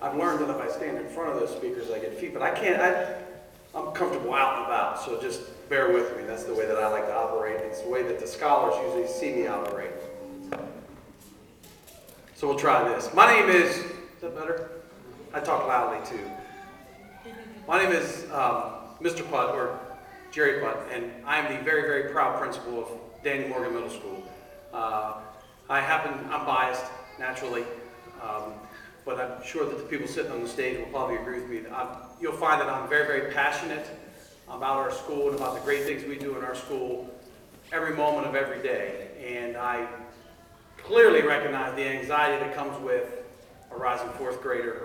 I've learned that if I stand in front of those speakers, I get feet, but I'm comfortable out and about, so just bear with me. That's the way that I like to operate. It's the way that the scholars usually see me operate. So we'll try this. My name is that better? I talk loudly too. My name is Mr. Putt, or Jerry Putt, and I am the very, very proud principal of Daniel Morgan Middle School. I'm biased, naturally, but I'm sure that the people sitting on the stage will probably agree with me. You'll find that I'm very, very passionate about our school and about the great things we do in our school every moment of every day. And I clearly recognize the anxiety that comes with a rising fifth grader,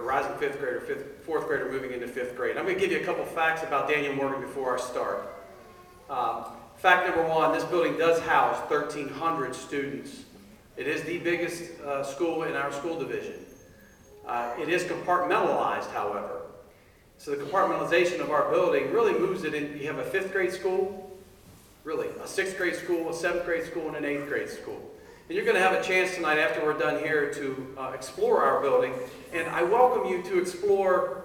fourth grader moving into fifth grade. I'm going to give you a couple facts about Daniel Morgan before I start. Fact number one, this building does house 1,300 students. It is the biggest school in our school division. It is compartmentalized, however. So the compartmentalization of our building really moves it in. You have a fifth grade school, really, a sixth grade school, a seventh grade school, and an eighth grade school. And you're going to have a chance tonight after we're done here to explore our building. And I welcome you to explore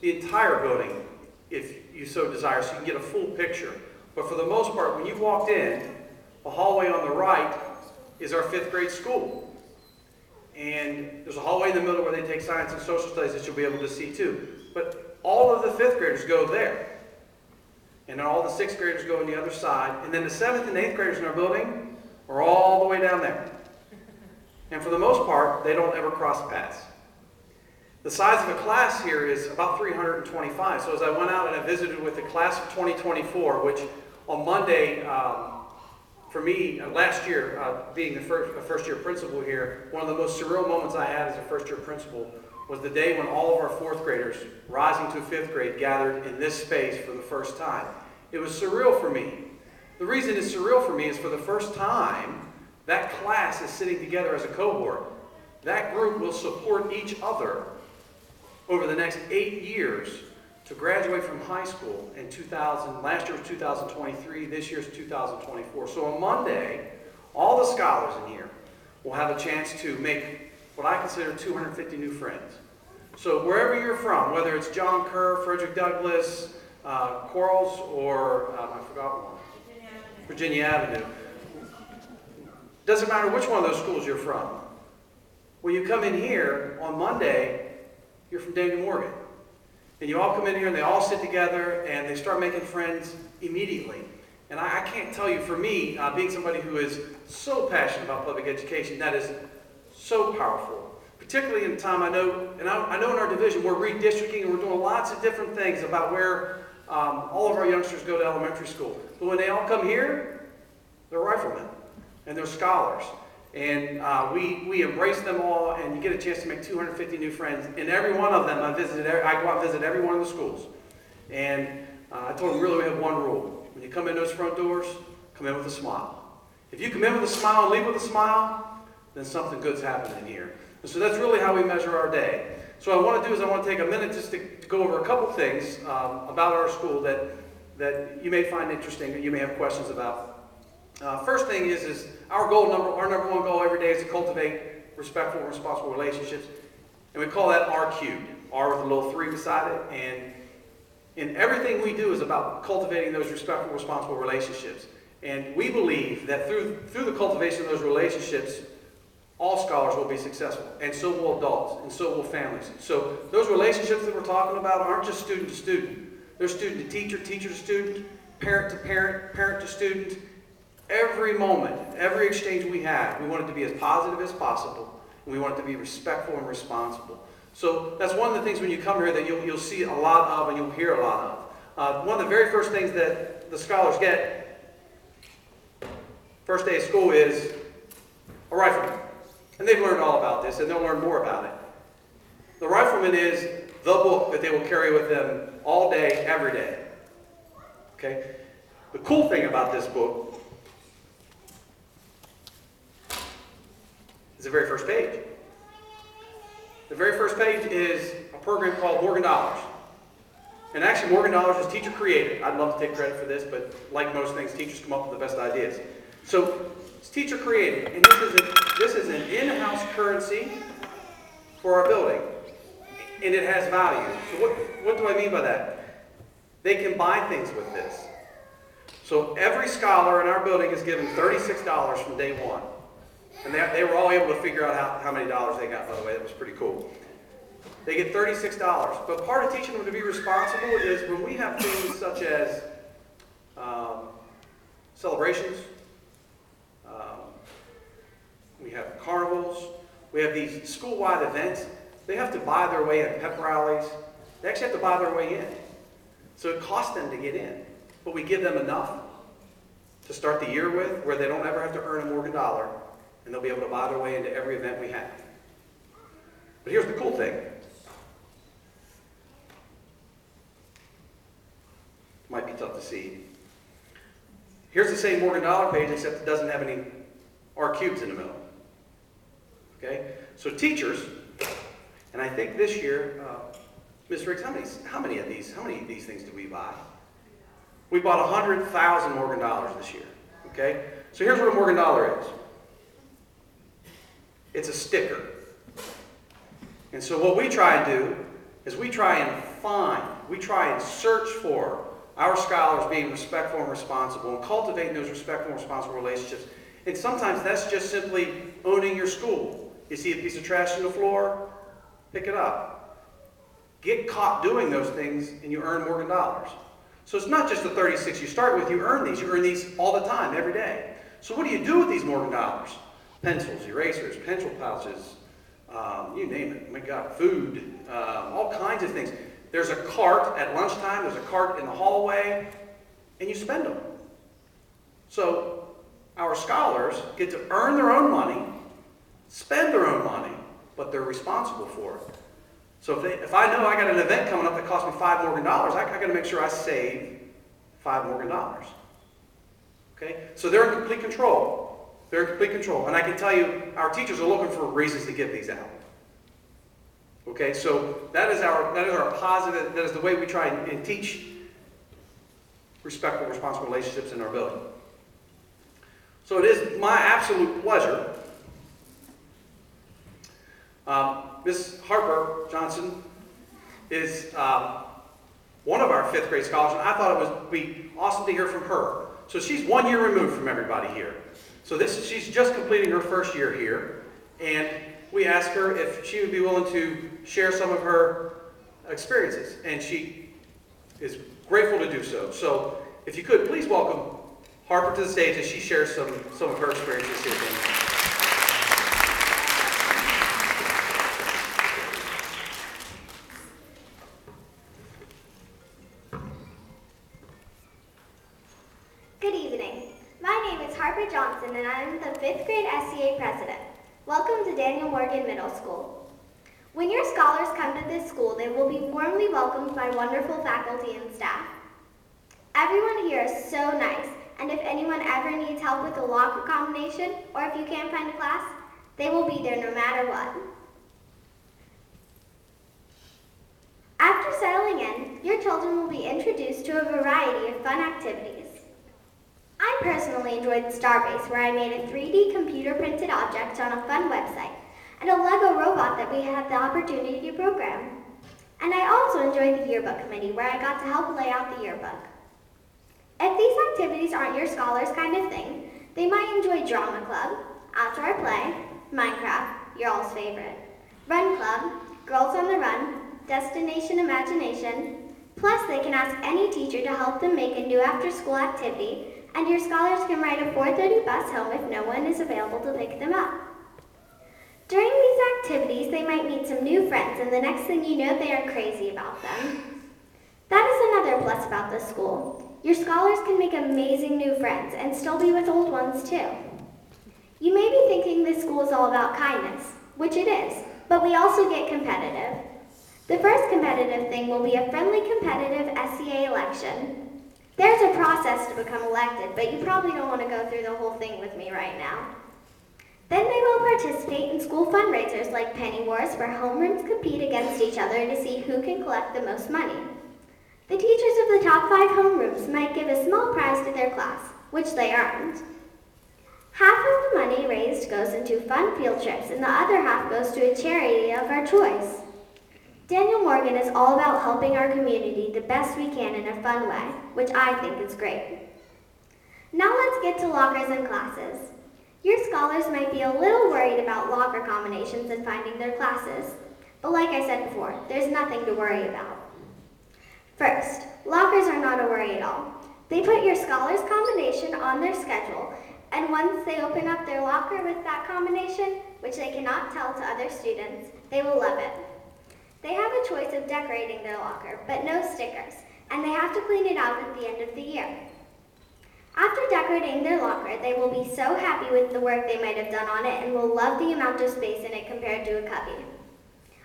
the entire building if you so desire, so you can get a full picture. But for the most part, when you walked in, the hallway on the right is our fifth grade school. And there's a hallway in the middle where they take science and social studies that you'll be able to see too. But all of the fifth graders go there. And then all the sixth graders go on the other side. And then the seventh and eighth graders in our building are all the way down there. And for the most part, they don't ever cross paths. The size of a class here is about 325. So as I went out and I visited with the class of 2024, which on Monday, for me, last year, being the first-year principal here, one of the most surreal moments I had as a first-year principal was the day when all of our fourth graders, rising to fifth grade, gathered in this space for the first time. It was surreal for me. The reason it's surreal for me is for the first time, that class is sitting together as a cohort. That group will support each other over the next 8 years to graduate from high school in 2000. Last year was 2023, this year's 2024. So on Monday, all the scholars in here will have a chance to make what I consider 250 new friends. So wherever you're from, whether it's John Kerr, Frederick Douglass, Quarles, or I forgot one, Virginia Avenue. Doesn't matter which one of those schools you're from. When you come in here on Monday, you're from Daniel Morgan. And you all come in here and they all sit together and they start making friends immediately. And I can't tell you, for me, being somebody who is so passionate about public education, that is so powerful. Particularly in the time I know in our division we're redistricting and we're doing lots of different things about where all of our youngsters go to elementary school. But when they all come here, they're riflemen and they're scholars. And we embrace them all, and you get a chance to make 250 new friends. And every one of them, I go out and visit every one of the schools. And I told them, really, we have one rule. When you come in those front doors, come in with a smile. If you come in with a smile and leave with a smile, then something good's happening here. And so that's really how we measure our day. So what I want to do is I want to take a minute just to go over a couple things about our school that you may find interesting, that you may have questions about. First thing is our number one goal every day is to cultivate respectful and responsible relationships. And we call that R cubed, R with a little 3 beside it. And everything we do is about cultivating those respectful, responsible relationships. And we believe that through the cultivation of those relationships, all scholars will be successful, and so will adults, and so will families. So those relationships that we're talking about aren't just student to student. They're student to teacher, teacher to student, parent to parent, parent to student. Every moment, every exchange we have, we want it to be as positive as possible, and we want it to be respectful and responsible. So that's one of the things when you come here that you'll see a lot of and you'll hear a lot of. One of the very first things that the scholars get, first day of school, is a rifleman. And they've learned all about this, and they'll learn more about it. The rifleman is the book that they will carry with them all day, every day. Okay? The cool thing about this book is the very first page. The very first page is a program called Morgan Dollars. And actually, Morgan Dollars is teacher created. I'd love to take credit for this, but like most things, teachers come up with the best ideas. So it's teacher created, and this is an in-house currency for our building. and it has value. So what do I mean by that? They can buy things with this. So every scholar in our building is given $36 from day one. And they were all able to figure out how many dollars they got, by the way. That was pretty cool. They get $36. But part of teaching them to be responsible is when we have things such as celebrations, we have carnivals, we have these school-wide events. They have to buy their way in, pep rallies. They actually have to buy their way in. So it costs them to get in. But we give them enough to start the year with where they don't ever have to earn a Morgan dollar, and they'll be able to buy their way into every event we have. But here's the cool thing. Might be tough to see. Here's the same Morgan dollar page, except it doesn't have any R cubes in the middle. Okay? So teachers, and I think this year, Ms. Riggs, how many of these things do we buy? We bought 100,000 Morgan dollars this year. Okay? So here's what a Morgan dollar is. It's a sticker. And so what we try and do is we try and search for our scholars being respectful and responsible and cultivating those respectful and responsible relationships. And sometimes that's just simply owning your school. You see a piece of trash on the floor, pick it up. Get caught doing those things and you earn Morgan dollars. So it's not just the 36 you start with, you earn these. You earn these all the time, every day. So what do you do with these Morgan dollars? Pencils, erasers, pencil pouches, you name it. My God, food, all kinds of things. There's a cart at lunchtime, there's a cart in the hallway, and you spend them. So our scholars get to earn their own money, spend their own money, but they're responsible for it. So if I know I got an event coming up that costs me $5 Morgan, I got to make sure I save $5 Morgan. Okay? So they're in complete control. They're in complete control. And I can tell you, our teachers are looking for reasons to give these out. Okay? So that is our positive, that is the way we try and teach respectful, responsible relationships in our building. So it is my absolute pleasure. Ms. Harper Johnson is one of our 5th grade scholars, and I thought it would be awesome to hear from her. So she's 1 year removed from everybody here. So she's just completing her 1st year here, and we asked her if she would be willing to share some of her experiences, and she is grateful to do so. So if you could, please welcome Harper to the stage as she shares some of her experiences here. Good evening. My name is Harper Johnson, and I am the 5th grade SCA president. Welcome to Daniel Morgan Middle School. When your scholars come to this school, they will be warmly welcomed by wonderful faculty and staff. Everyone here is so nice, and if anyone ever needs help with a locker combination, or if you can't find a class, they will be there no matter what. After settling in, your children will be introduced to a variety of fun activities. I personally enjoyed the Starbase, where I made a 3D computer-printed object on a fun website, and a Lego robot that we had the opportunity to program. And I also enjoyed the yearbook committee, where I got to help lay out the yearbook. If these activities aren't your scholars' kind of thing, they might enjoy drama club, outdoor play, Minecraft, your all's favorite, run club, Girls on the Run, Destination Imagination, plus they can ask any teacher to help them make a new after-school activity, and your scholars can ride a 4:30 bus home if no one is available to pick them up. During these activities, they might meet some new friends, and the next thing you know, they are crazy about them. That is another plus about this school. Your scholars can make amazing new friends and still be with old ones too. You may be thinking this school is all about kindness, which it is, but we also get competitive. The first competitive thing will be a friendly competitive SCA election. There's a process to become elected, but you probably don't want to go through the whole thing with me right now. Then they will participate in school fundraisers like Penny Wars, where homerooms compete against each other to see who can collect the most money. The teachers of the top 5 homerooms might give a small prize to their class, which they earned. Half of the money raised goes into fun field trips, and the other half goes to a charity of our choice. Daniel Morgan is all about helping our community the best we can in a fun way, which I think is great. Now let's get to lockers and classes. Your scholars might be a little worried about locker combinations and finding their classes, but like I said before, there's nothing to worry about. First, lockers are not a worry at all. They put your scholar's combination on their schedule, and once they open up their locker with that combination, which they cannot tell to other students, they will love it. They have a choice of decorating their locker, but no stickers, and they have to clean it out at the end of the year. After decorating their locker, they will be so happy with the work they might have done on it and will love the amount of space in it compared to a cubby.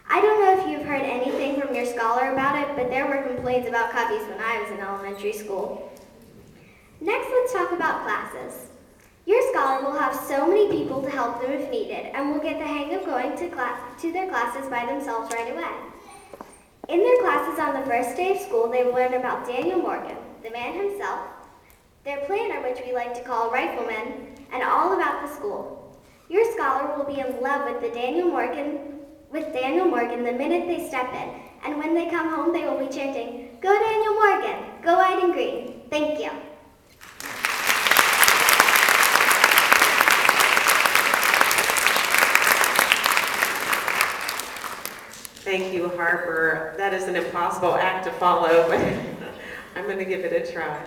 I don't know if you've heard anything from your scholar about it, but there were complaints about cubbies when I was in elementary school. Next, let's talk about classes. Your scholar will have so many people to help them if needed, and will get the hang of going to their classes by themselves right away. In their classes on the first day of school, they will learn about Daniel Morgan, the man himself, their planner, which we like to call Rifleman, and all about the school. Your scholar will be in love with Daniel Morgan the minute they step in, and when they come home, they will be chanting, "Go Daniel Morgan, go white and green." Thank you. Thank you, Harper. That is an impossible act to follow, but I'm going to give it a try.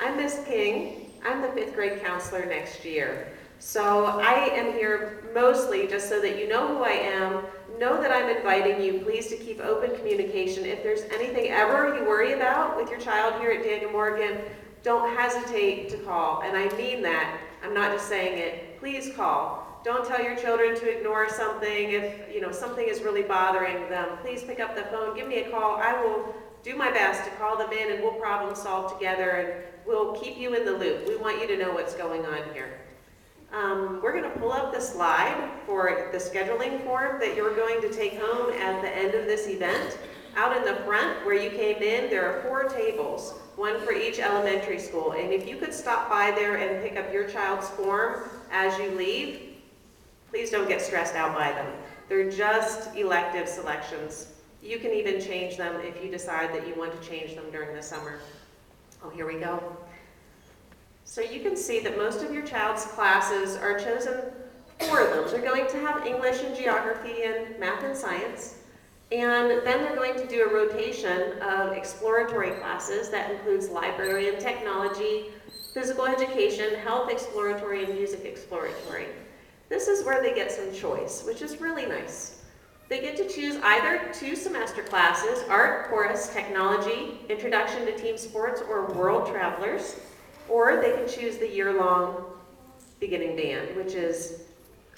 I'm Miss King. I'm the 5th grade counselor next year. So I am here mostly just so that you know who I am, know that I'm inviting you, please, to keep open communication. If there's anything ever you worry about with your child here at Daniel Morgan, don't hesitate to call. And I mean that. I'm not just saying it. Please call. Don't tell your children to ignore something. If something is really bothering them, please pick up the phone, give me a call. I will do my best to call them in and we'll problem solve together and we'll keep you in the loop. We want you to know what's going on here. We're going to pull up the slide for the scheduling form that you're going to take home at the end of this event. Out in the front where you came in, there are 4 tables, one for each elementary school. And if you could stop by there and pick up your child's form as you leave, please don't get stressed out by them. They're just elective selections. You can even change them if you decide that you want to change them during the summer. Oh, here we go. So you can see that most of your child's classes are chosen. 4 of them. They're going to have English and geography and math and science. And then they're going to do a rotation of exploratory classes that includes library and technology, physical education, health exploratory, and music exploratory. This is where they get some choice, which is really nice. They get to choose either 2 semester classes, art, chorus, technology, introduction to team sports, or world travelers, or they can choose the year-long beginning band, which is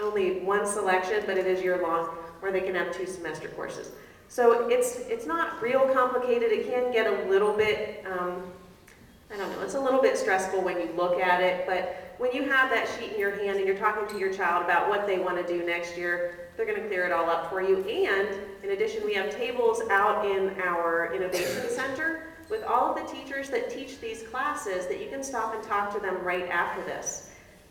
only 1 selection, but it is year-long, where they can have 2 semester courses. So it's not real complicated. It can get a little bit, it's a little bit stressful when you look at it, but when you have that sheet in your hand and you're talking to your child about what they want to do next year, they're going to clear it all up for you. And in addition, we have tables out in our Innovation Center with all of the teachers that teach these classes that you can stop and talk to them right after this.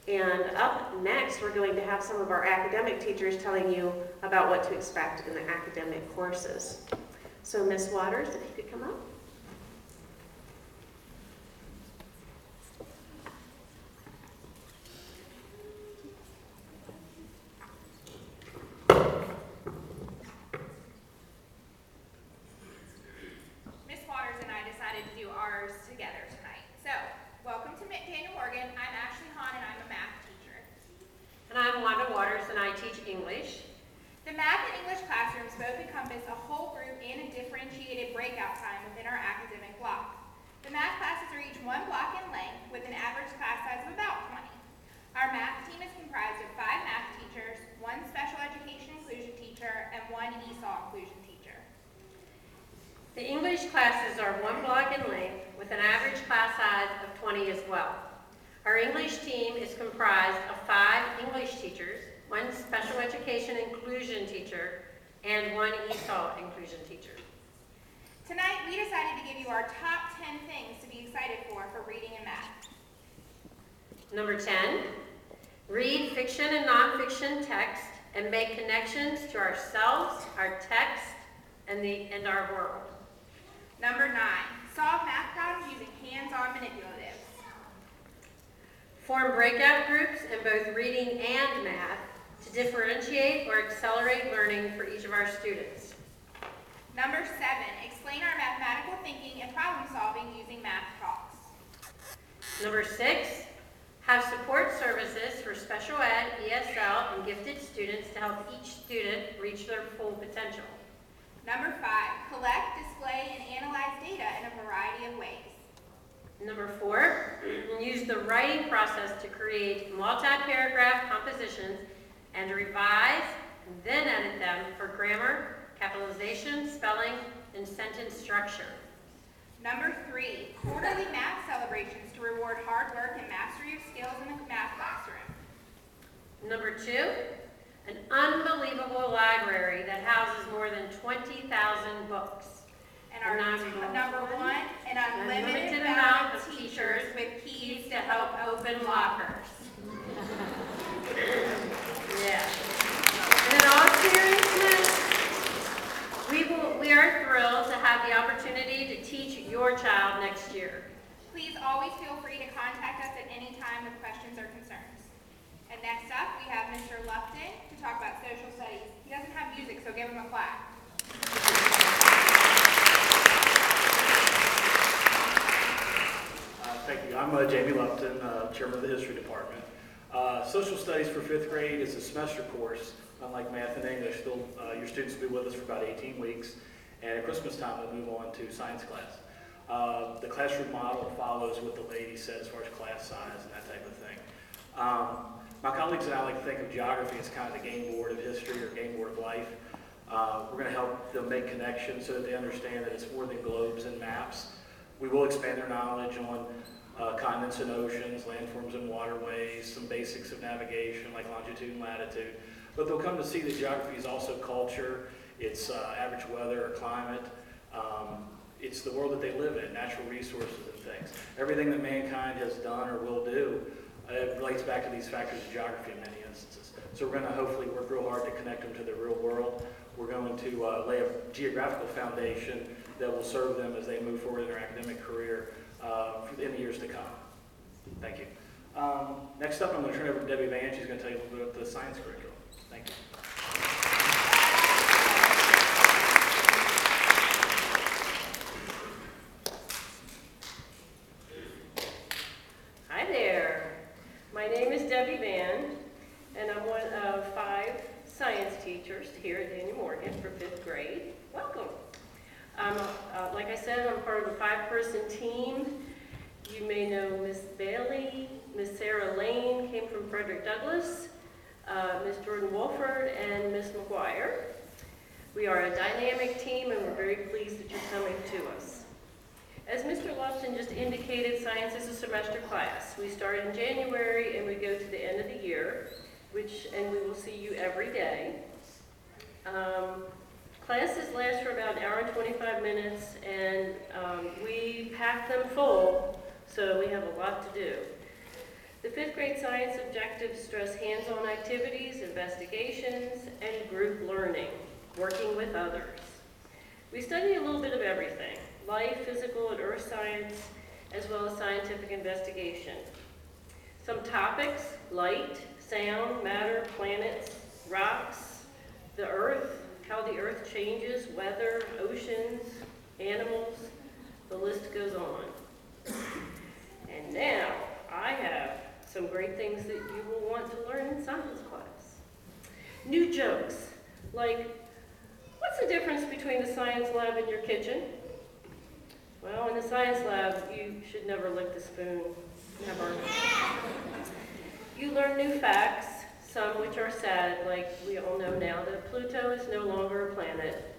And up next, we're going to have some of our academic teachers telling you about what to expect in the academic courses. So Ms. Waters, if you could come up. English. The math and English classrooms both encompass a whole group and a differentiated breakout time within our academic block. The math classes are each 1 block in length with an average class size of about 20. Our math team is comprised of 5 math teachers, 1 special education inclusion teacher, and 1 ESOL inclusion teacher. The English classes are 1 block in length with an average class size of 20 as well. Our English team is comprised of 5 English teachers, 1 special education inclusion teacher, and 1 ESOL inclusion teacher. Tonight, we decided to give you our top 10 things to be excited for reading and math. Number 10, read fiction and nonfiction text and make connections to ourselves, our text, and our world. Number 9, solve math problems using hands-on manipulatives. Form breakout groups in both reading and math to differentiate or accelerate learning for each of our students. Number 7, explain our mathematical thinking and problem solving using math talks. Number 6, have support services for special ed, ESL, and gifted students to help each student reach their full potential. Number 5, collect, display, and analyze data in a variety of ways. Number 4, use the writing process to create multi-paragraph compositions and revise and then edit them for grammar, capitalization, spelling, and sentence structure. Number 3, quarterly math celebrations to reward hard work and mastery of skills in the math classroom. Number 2, an unbelievable library that houses more than 20,000 books. And our number 1, an unlimited amount of teachers with keys to help open lockers. Yeah. And in all seriousness, we are thrilled to have the opportunity to teach your child next year. Please always feel free to contact us at any time with questions or concerns. And next up, we have Mr. Lupton to talk about social studies. He doesn't have music, so give him a clap. Thank you. I'm Jamie Lupton, Chairman of the History Department. Social Studies for 5th grade is a semester course. Unlike math and English, your students will be with us for about 18 weeks, and at Christmas time they'll move on to science class. The classroom model follows what the lady said as far as class size and that type of thing. My colleagues and I like to think of geography as kind of the game board of history or game board of life. We're going to help them make connections so that they understand that it's more than globes and maps. We will expand their knowledge on continents and oceans, landforms and waterways, some basics of navigation like longitude and latitude. But they'll come to see that geography is also culture, it's average weather or climate, it's the world that they live in, natural resources and things. Everything that mankind has done or will do, it relates back to these factors of geography in many instances. So we're going to hopefully work real hard to connect them to the real world. We're going to lay a geographical foundation that will serve them as they move forward in their academic career in the years to come. Thank you. Next up, I'm going to turn it over to Debbie Van. She's going to tell you a little bit about the science curriculum. Thank you. Hi there. My name is Debbie Van, and I'm one of 5 science teachers here at Daniel Morgan for 5th grade. Welcome. Like I said, I'm part of a 5-person team. You may know Miss Bailey, Miss Sarah Lane came from Frederick Douglass, Miss Jordan Wolford, and Miss McGuire. We are a dynamic team, and we're very pleased that you're coming to us. As Mr. Lupton just indicated, science is a semester class. We start in January, and we go to the end of the year, and we will see you every day. Classes last for about an hour and 25 minutes, and we pack them full, so we have a lot to do. The 5th grade science objectives stress hands-on activities, investigations, and group learning, working with others. We study a little bit of everything, life, physical, and earth science, as well as scientific investigation. Some topics, light, sound, matter, planets, rocks, the earth, how the earth changes, weather, oceans, animals, the list goes on. And now, I have some great things that you will want to learn in science class. New jokes, like, what's the difference between the science lab and your kitchen? Well, in the science lab, you should never lick the spoon, never. You learn new facts, some which are sad, like we all know now that Pluto is no longer a planet.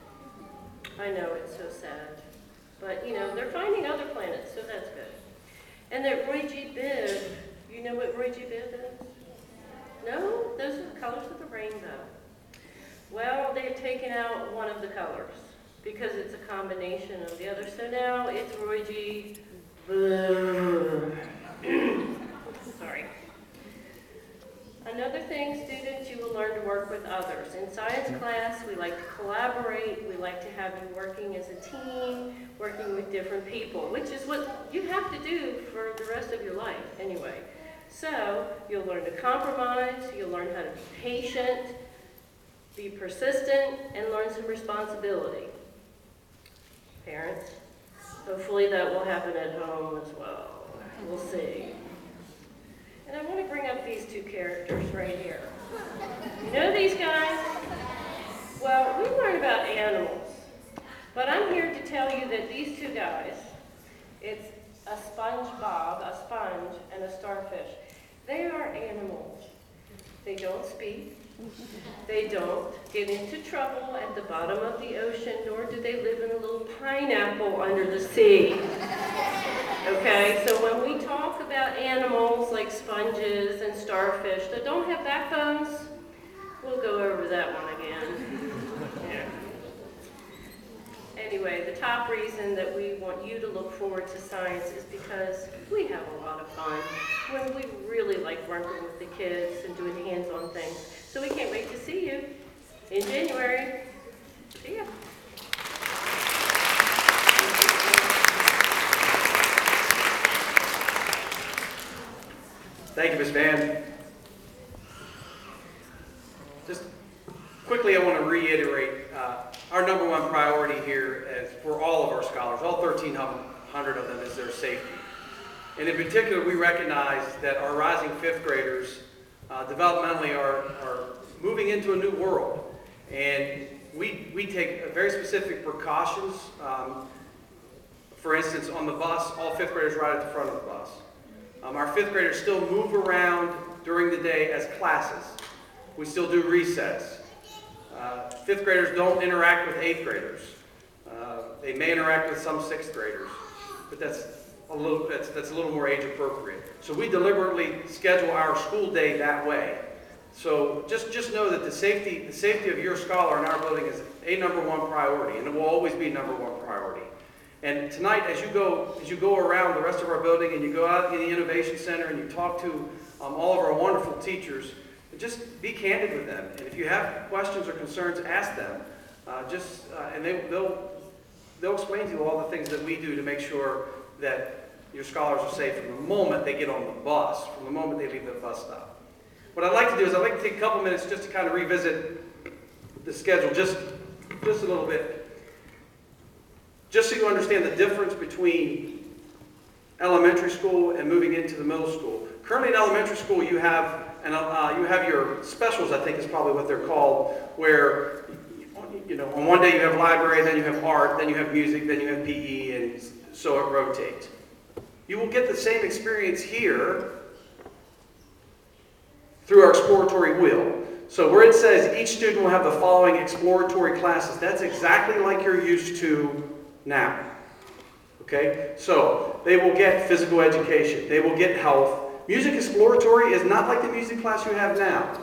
I know, it's so sad. But, you know, they're finding other planets, so that's good. And that Roy G. Biv, you know what Roy G. Biv is? No? Those are the colors of the rainbow. Well, they've taken out one of the colors because it's a combination of the other. So now it's Roy G. Biv. Sorry. Another thing, students, you will learn to work with others. In science class, we like to collaborate. We like to have you working as a team, working with different people, which is what you have to do for the rest of your life anyway. So you'll learn to compromise, you'll learn how to be patient, be persistent, and learn some responsibility. Parents, hopefully that will happen at home as well. We'll see. And I want to bring up these two characters right here. You know these guys? Well, we learn about animals, but I'm here to tell you that these two guys, it's a SpongeBob, a sponge, and a starfish. They are animals. They don't speak. They don't get into trouble at the bottom of the ocean, nor do they live in a little pineapple under the sea. Okay, so when we talk about animals like sponges and starfish that don't have backbones, we'll go over that one again. Yeah. Anyway, the top reason that we want you to look forward to science is because we have a lot of fun when we really like working with the kids and doing hands-on things. So we can't wait to see you in January. See ya. Thank you, Ms. Van. Just quickly, I want to reiterate our number one priority here is for all of our scholars, all 1,300 of them, is their safety. And in particular, we recognize that our rising fifth graders developmentally are moving into a new world. And we take very specific precautions. For instance, on the bus, all fifth graders ride at the front of the bus. Our fifth graders still move around during the day as classes. We still do recess. Fifth graders don't interact with eighth graders. They may interact with some sixth graders, but that's a little more age appropriate. So we deliberately schedule our school day that way. So just know that the safety of your scholar in our building is a number one priority, and it will always be number one priority. And tonight, as you go around the rest of our building and you go out in the Innovation Center and you talk to all of our wonderful teachers, just be candid with them. And if you have questions or concerns, ask them. And they'll explain to you all the things that we do to make sure that your scholars are safe from the moment they get on the bus, from the moment they leave the bus stop. What I'd like to do is I'd like to take a couple minutes just to kind of revisit the schedule just a little bit. Just so you understand the difference between elementary school and moving into the middle school. Currently in elementary school, you have your specials, I think is probably what they're called, where on one day you have library, then you have art, then you have music, then you have PE, and so it rotates. You will get the same experience here through our exploratory wheel. So where it says each student will have the following exploratory classes, that's exactly like you're used to now. Okay? So they will get physical education. They will get health. Music exploratory is not like the music class you have now.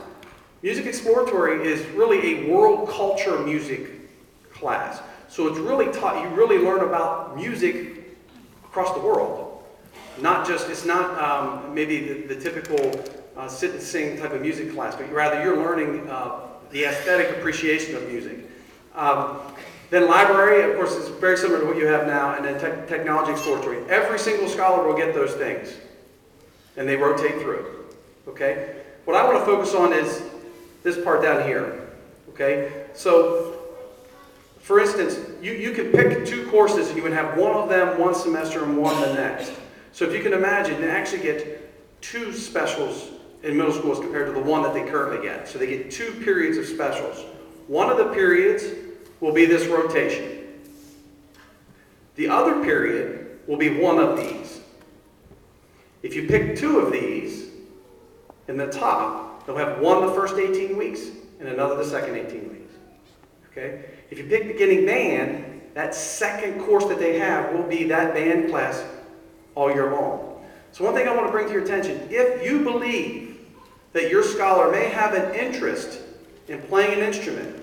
Music exploratory is really a world culture music class. So it's really taught, you really learn about music across the world. It's not maybe the typical sit and sing type of music class, but rather you're learning the aesthetic appreciation of music. Then library, of course, is very similar to what you have now, and then technology exploratory. Every single scholar will get those things, and they rotate through, okay? What I want to focus on is this part down here, okay? So, for instance, you could pick two courses, and you would have one of them one semester and one the next. So if you can imagine, they actually get two specials in middle school as compared to the one that they currently get. So they get 2 periods of specials. One of the periods will be this rotation. The other period will be one of these. If you pick 2 of these, in the top, they'll have one the first 18 weeks and another the second 18 weeks. Okay? If you pick beginning band, that second course that they have will be that band class all year long. So one thing I want to bring to your attention, if you believe that your scholar may have an interest in playing an instrument,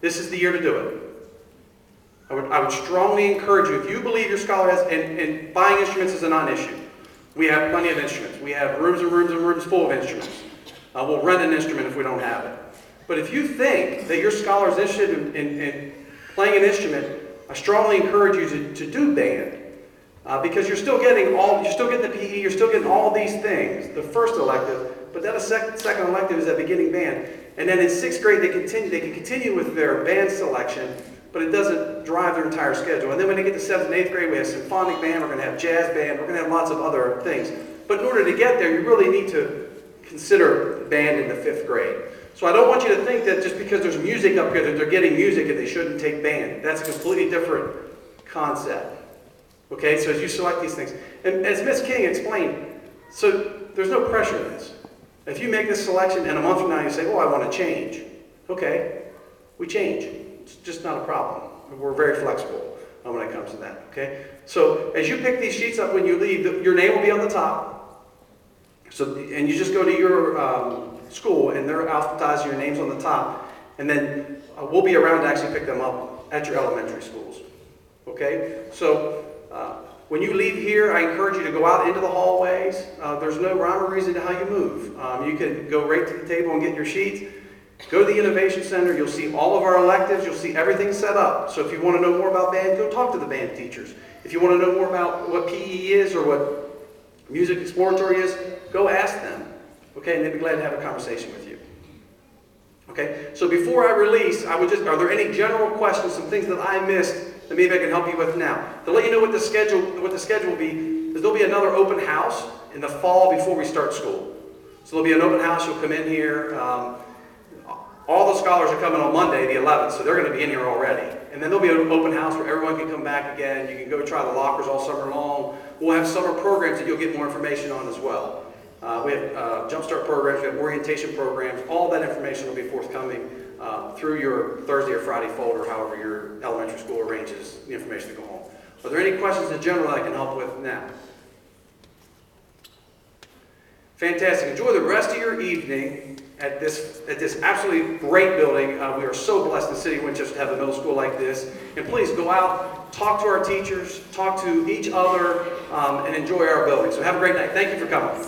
this is the year to do it. I would strongly encourage you, if you believe your scholar has, and buying instruments is a non-issue. We have plenty of instruments. We have rooms and rooms and rooms full of instruments. We'll rent an instrument if we don't have it. But if you think that your scholar is interested in playing an instrument, I strongly encourage you to do band. Because you're still getting the PE, you're still getting all these things, the first elective, but then a second elective is that beginning band. And then in 6th grade, they can continue with their band selection, but it doesn't drive their entire schedule. And then when they get to 7th and 8th grade, we have symphonic band, we're going to have jazz band, we're going to have lots of other things. But in order to get there, you really need to consider band in the 5th grade. So I don't want you to think that just because there's music up here that they're getting music and they shouldn't take band. That's a completely different concept. Okay, so as you select these things, and as Ms. King explained, so there's no pressure in this. If you make this selection and a month from now you say, oh, I want to change, okay, we change. It's just not a problem. We're very flexible when it comes to that, okay? So as you pick these sheets up when you leave, your name will be on the top. So, and you just go to your school and they're alphabetizing, your name's on the top, and then we'll be around to actually pick them up at your elementary schools, okay? So when you leave here, I encourage you to go out into the hallways. There's no rhyme or reason to how you move. You can go right to the table and get your sheets. Go to the Innovation Center. You'll see all of our electives. You'll see everything set up. So if you want to know more about band, go talk to the band teachers. If you want to know more about what PE is or what music exploratory is, go ask them. Okay, and they'd be glad to have a conversation with you. Okay, so before I release, are there any general questions, some things that I missed that maybe I can help you with now? To let you know what the schedule will be, is there'll be another open house in the fall before we start school. So there'll be an open house. You'll come in here. All the scholars are coming on Monday, the 11th, so they're going to be in here already. And then there'll be an open house where everyone can come back again. You can go try the lockers all summer long. We'll have summer programs that you'll get more information on as well. We have Jumpstart programs, we have orientation programs. All that information will be forthcoming through your Thursday or Friday folder, however your elementary school arranges the information to go home. Are there any questions in general that I can help with now? Fantastic. Enjoy the rest of your evening at this absolutely great building. We are so blessed in the city of Winchester to have a middle school like this. And please go out, talk to our teachers, talk to each other, and enjoy our building. So have a great night. Thank you for coming.